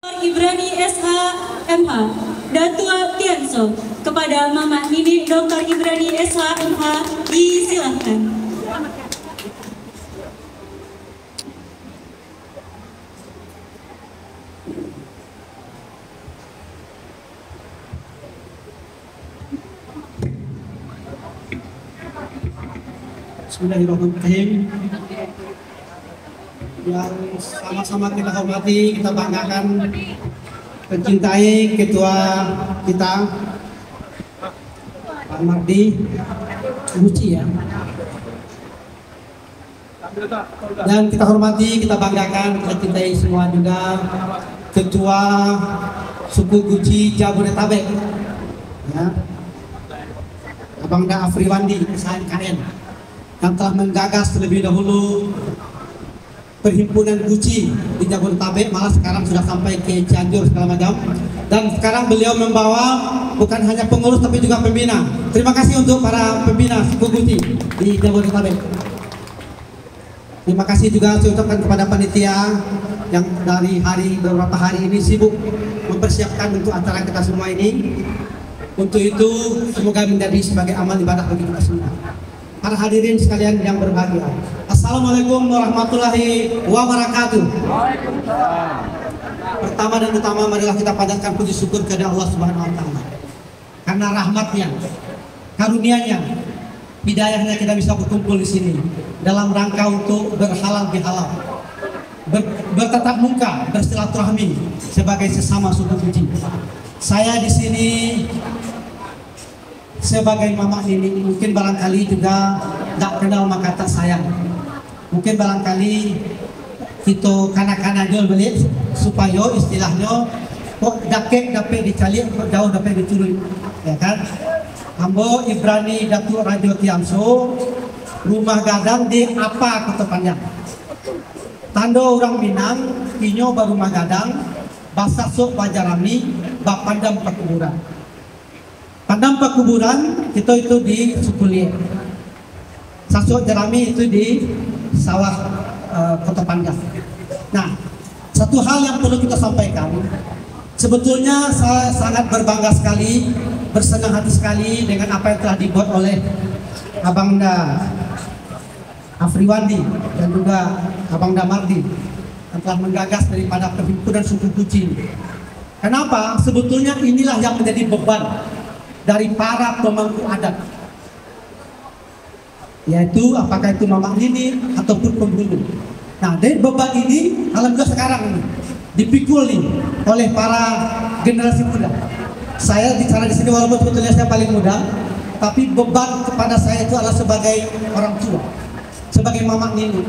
Ibrani SHMH Datua Tianso. Kepada Mama Nini Dr. Ibrani SHMH disilahkan. Bismillahirrahmanirrahim. Yang sama-sama kita hormati, kita banggakan, mencintai ketua kita Pak Mardi Guci ya. Dan kita hormati, kita banggakan, kita cintai semua juga ketua suku Guci Jabodetabek ya. Abang Da Afriwandi SHMKN yang telah menggagas terlebih dahulu perhimpunan Guci di Jabodetabek, malah sekarang sudah sampai ke Cianjur segala macam. Dan sekarang beliau membawa bukan hanya pengurus tapi juga pembina. Terima kasih untuk para pembina suku Guci di Jabodetabek. Terima kasih juga saya ucapkan kepada panitia yang dari beberapa hari ini sibuk mempersiapkan untuk acara kita semua ini. Untuk itu semoga menjadi sebagai amal ibadah bagi kita semua. Para hadirin sekalian yang berbahagia, Assalamualaikum warahmatullahi wabarakatuh. Pertama dan utama marilah kita panjatkan puji syukur kepada Allah Subhanahu wa taala. Karena rahmatnya, karunia-Nya, hidayahnya kita bisa berkumpul di sini dalam rangka untuk berhalal bihalal, bertatap muka, bersilaturahmi sebagai sesama suku Guci. Saya di sini sebagai Mama Nini, mungkin barangkali juga tak kenal maka kata sayang. Mungkin barangkali kita kanak-kanak jual beli supaya istilahnya kok dapet dicali, kok jauh dapet dicuri, ya kan? Ambo Ibrani Datuk Radio Tianso, rumah gadang di apa Kota Panjang. Tando orang Minang, Kinyo barumah gadang, Basak Sok Bajarami, Bapandam Pakuburan. Pandam Pakuburan kita itu di Sukulie, Sasok Jerami itu di sawah Kota Panjang. Nah, satu hal yang perlu kita sampaikan, sebetulnya saya sangat berbangga sekali, bersenang hati sekali dengan apa yang telah dibuat oleh Abang Da Afriwandi dan juga Abang Da Mardi yang telah menggagas daripada perhimpunan suku Guci. Kenapa? Sebetulnya inilah yang menjadi beban dari para pemangku adat, yaitu apakah itu Mama Nini ataupun penghulu. Nah, dari beban ini alhamdulillah sekarang ini dipikul nih oleh para generasi muda. Saya bicara di sini walaupun sebetulnya saya paling muda, tapi beban kepada saya itu adalah sebagai orang tua, sebagai Mama Nini.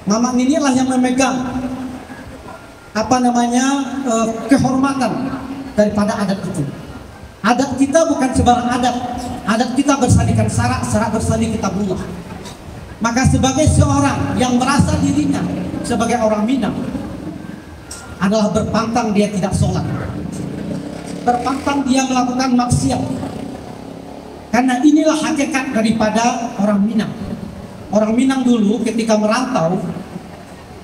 Mama Nini lah yang memegang kehormatan daripada adat itu. Adat kita bukan sebarang adat kita bersandingkan syarat bersanding kitabullah. Maka sebagai seorang yang merasa dirinya sebagai orang Minang adalah berpantang dia tidak sholat, berpantang dia melakukan maksiat. Karena inilah hakikat daripada orang Minang. Orang Minang dulu ketika merantau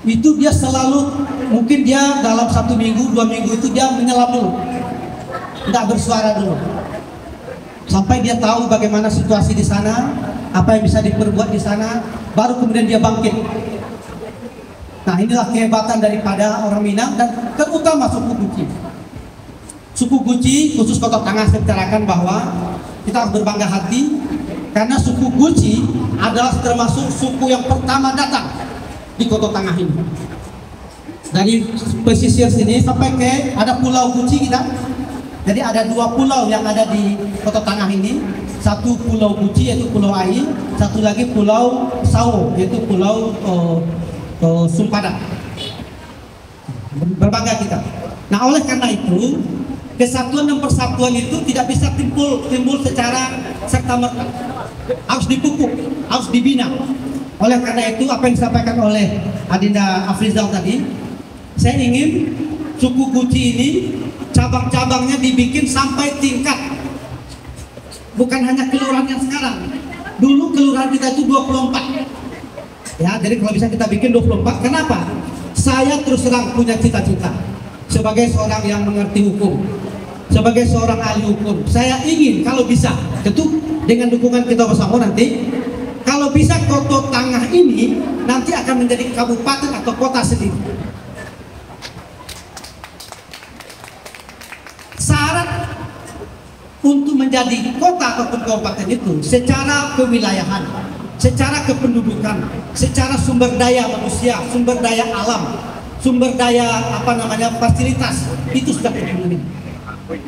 itu dia selalu, mungkin dia dalam 1 minggu 2 minggu itu dia menyelam dulu, tidak bersuara dulu, sampai dia tahu bagaimana situasi di sana, apa yang bisa diperbuat di sana, baru kemudian dia bangkit. Nah, inilah kehebatan daripada orang Minang dan terutama suku Guci. Suku Guci khusus Kota Tengah, saya bicarakan bahwa kita harus berbangga hati karena suku Guci adalah termasuk suku yang pertama datang di Kota Tengah ini. Dari pesisir sini sampai ke ada Pulau Guci kita. Jadi ada 2 pulau yang ada di Kota Tengah ini. Satu Pulau Guci yaitu Pulau Ai, satu lagi Pulau Sawo yaitu Pulau Sumpadak. Berbangga kita. Nah, oleh karena itu kesatuan dan persatuan itu tidak bisa timbul secara serta-merta. Harus dipupuk, harus dibina. Oleh karena itu apa yang disampaikan oleh Adinda Afrizal tadi, saya ingin suku Guci ini cabang-cabangnya dibikin sampai tingkat, bukan hanya kelurahan yang sekarang. Dulu kelurahan kita itu 24 ya, jadi kalau bisa kita bikin 24. Kenapa? Saya terus terang punya cita-cita sebagai seorang yang mengerti hukum, sebagai seorang ahli hukum, saya ingin kalau bisa, tentu dengan dukungan kita bersama nanti, kalau bisa Koto Tangah ini nanti akan menjadi kabupaten atau kota sendiri. Syarat untuk menjadi kota ataupun kabupaten itu secara kewilayahan, secara kependudukan, secara sumber daya manusia, sumber daya alam, sumber daya fasilitas itu sudah terpenuhi.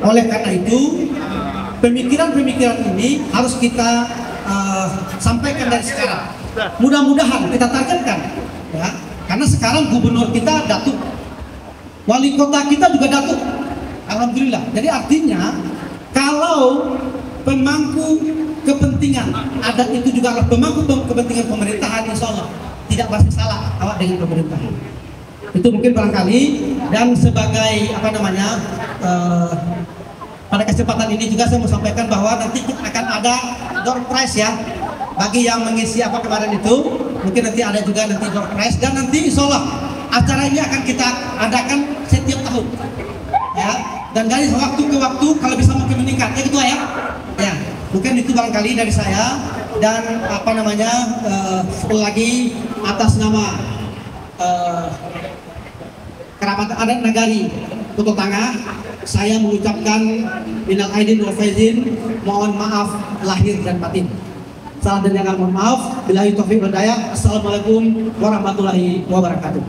Oleh karena itu pemikiran-pemikiran ini harus kita sampaikan dari sekarang. Mudah-mudahan kita targetkan, ya, karena sekarang gubernur kita Datuk, wali kota kita juga Datuk, alhamdulillah. Jadi artinya kalau pemangku kepentingan adat itu juga adalah pemangku kepentingan pemerintahan, insya Allah tidak pasti salah awak dengan pemerintahan. Itu mungkin barangkali, dan sebagai pada kesempatan ini juga saya mau sampaikan bahwa nanti akan ada door prize ya bagi yang mengisi kemarin itu, mungkin nanti ada juga nanti door prize, dan nanti insya Allah acara ini akan kita adakan setiap tahun ya, dan dari waktu ke waktu kalau bisa mungkin meningkat ya, gitu ya. Ya, mungkin itu barangkali dari saya, dan sekali lagi atas nama kerabat adat Nagari Koto Tangah, saya mengucapkan minal aidin wal faizin, mohon maaf lahir dan batin. Salah dan jangan mohon maaf. Billahi taufiq wal hidayah. Assalamualaikum warahmatullahi wabarakatuh.